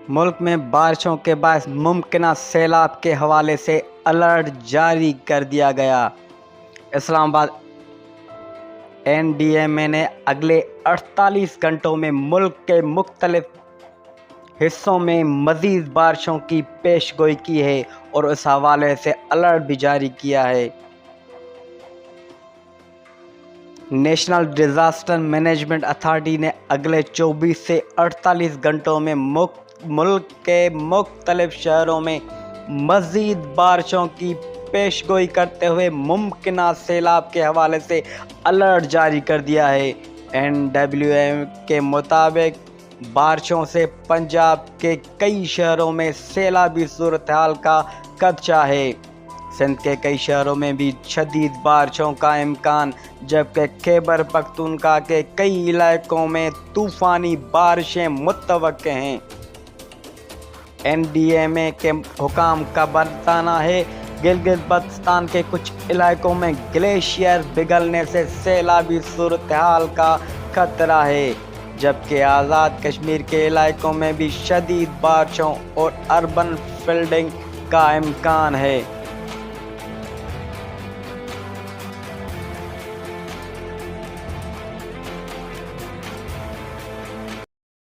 ملک میں بارشوں کے باعث ممکنہ سیلاب کے حوالے سے الرٹ جاری کر دیا گیا۔ اسلام آباد این ڈی ایم اے نے اگلے 48 گھنٹوں میں ملک کے مختلف حصوں میں مزید بارشوں کی پیش گوئی کی ہے اور اس حوالے سے الرٹ بھی جاری کیا ہے۔ نیشنل ڈیزاسٹر مینجمنٹ اتھارٹی نے اگلے 24 سے 48 گھنٹوں میں ملک کے مختلف شہروں میں مزید بارشوں کی پیش گوئی کرتے ہوئے ممکنہ سیلاب کے حوالے سے الرٹ جاری کر دیا ہے۔ NWM کے مطابق بارشوں سے پنجاب کے کئی شہروں میں سیلابی صورتحال کا خدشہ ہے۔ سندھ کے کئی شہروں میں بھی شدید بارشوں کا امکان، جبکہ خیبر پختونخوا کے کئی علاقوں میں طوفانی بارشیں متوقع ہیں۔ NDMA کے حکام کا بتانا ہے گلگت بلتستان کے کچھ علاقوں میں گلیشیئر پگھلنے سے سیلابی صورتحال کا خطرہ ہے، جبکہ آزاد کشمیر کے علاقوں میں بھی شدید بارشوں اور اربن فلڈنگ کا امکان ہے۔